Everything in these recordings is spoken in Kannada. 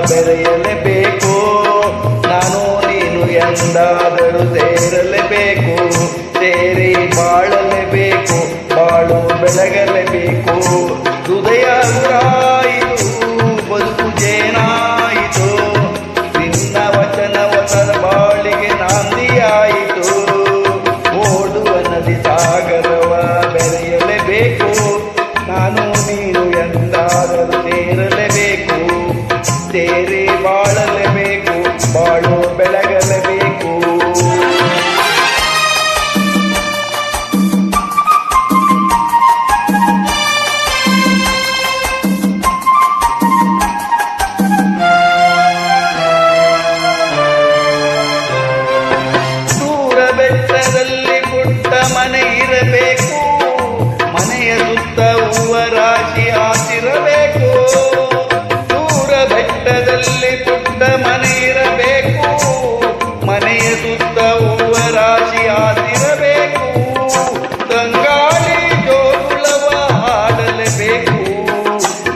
ಬೆರೆಯಲೇಬೇಕು. ನಾನು ನೀನು ಎಂದಾದರೂ ಸೇರಲೇಬೇಕು. ಸೇರಿ ಬಾಳಲೇಬೇಕು. ಬಾಳು ಬೆಳಗಲೇಬೇಕು. ಹೃದಯ ಗುರಾಯಿತು, ಬದುಕು ಜೇನಾಯಿತು. ನಿನ್ನ ವಚನ ಬಾಳಿಗೆ ನಾಂದಿಯಾಯಿತು. ಓಡುವ ನದಿ ಸಾಗರವ ಬೆರೆಯಲೇಬೇಕು. ನಾನು ನೀನು ಎಂದಾದರೂ ಸೇರಲೇಬೇಕು. ಸೇರಿ ಬಾಳಲೇಬೇಕು. ಬಾಳು ಬೆಳಗಲೇಬೇಕು. ದೂರ ಬೆಟ್ಟದಲ್ಲಿ ಪುಟ್ಟ ಮನೆ ಇರಬೇಕು. ಮನೆಯ ಸುತ್ತ ಹೂವ ರಾಶಿ ಹಾಸಿರಬೇಕು. ದೂರ ಬೆಟ್ಟದಲ್ಲಿ ಪುಟ್ಟ ಮನೆ ಇರಬೇಕು. ಮನೆಯ ಸುತ್ತ ಹೂವ ರಾಶಿ ಹಾಸಿರಬೇಕು. ತಂಗಾಳಿ ಜೋಗುಳವ ಹಾಡಲೇಬೇಕು.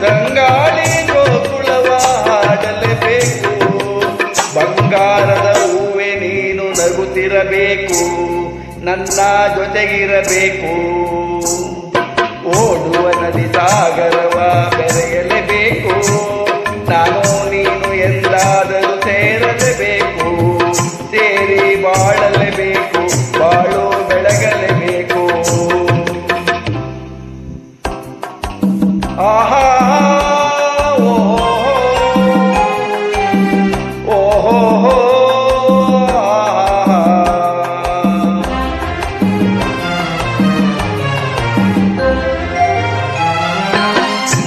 ತಂಗಾಳಿ ಜೋಗುಳವ ಹಾಡಲೇಬೇಕು. ಬಂಗಾರದ ಹೂವೆ ನೀನು ನಗುತ್ತಿರಬೇಕು. ನನ್ನ ಜೊತೆಗಿರಬೇಕು. ಓಡುವ ನದಿ ಸಾಗರವ ಬೆರೆಯಲೇಬೇಕು. ನಾನು ನೀನು ಎಂದಾದರೂ ಸೇರಲೇಬೇಕು. ಸೇರಿ ಬಾಳಲೇಬೇಕು. ಬಾಳು ಬೆಳಗಲೇಬೇಕು. ಆಹಾ ಓಹೋ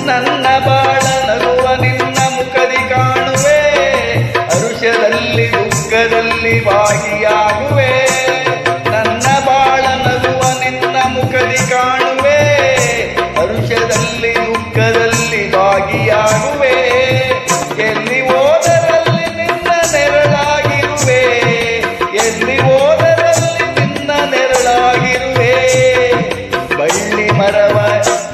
ನನ್ನ ಬಾಳ ನಗುವ ನಿನ್ನ ಮುಖದಿ ಕಾಣುವೆ. ಹರುಷದಲ್ಲಿ ದುಃಖದಲ್ಲಿ ಭಾಗಿಯಾಗುವೆ. ನನ್ನ ಬಾಳ ನಗುವ ನಿನ್ನ ಮುಖದಿ ಕಾಣುವೆ. ಹರುಷದಲ್ಲಿ ದುಃಖದಲ್ಲಿ ಭಾಗಿಯಾಗುವೆ. ಎಲ್ಲಿ ಹೋದರಲ್ಲಿ ನಿನ್ನ ನೆರಳಾಗಿರುವೆ. ಎಲ್ಲಿ ಹೋದರಲ್ಲಿ ನಿನ್ನ ನೆರಳಾಗಿರುವೆ. ಬಳ್ಳಿ ಮರವ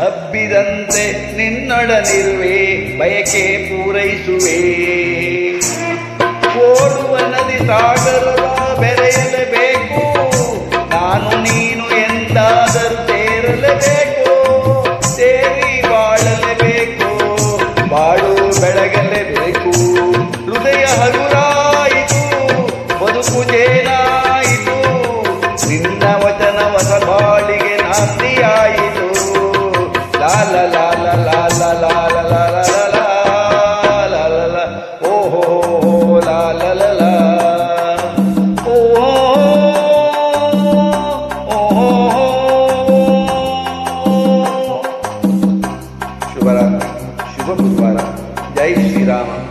ಹಬ್ಬಿದಂತೆ ನಿನ್ನೊಡನಿರುವೆ. ಬಯಕೆ ಪೂರೈಸುವೆ. ಓಡುವ ನದಿ ಸಾಗರವ ಬೆರೆಯಲೇಬೇಕು. ನಾನು ನೀನು ಎಂದಾದರೂ ಸೇರಲೇಬೇಕು. ಸೇರಿ ಬಾಳಲೇಬೇಕು. ಬಾಳು ಬೆಳಗಲೇಬೇಕು. ಹೃದಯ ಹಗುರಾಯಿತು, ಬದುಕು ಜೇನಾಯಿತು. ನಿನ್ನ ವಚನ ಹೊಸ ಬಾಳಿಗೆ ನಾಂದಿಯಾಯಿತು. ಲಾಲ ಲಾಲ ಲಾಲ ಲಾಲ ಲಾಲ ಲಾಲ ಓಹೋ ಲಾಲ ಲಾಲ ಓಹೋ ಶುಭರಾತ್ರಿ. ಶುಭ ಬುಧವಾರ. ಜೈ ಶ್ರೀರಾಮ.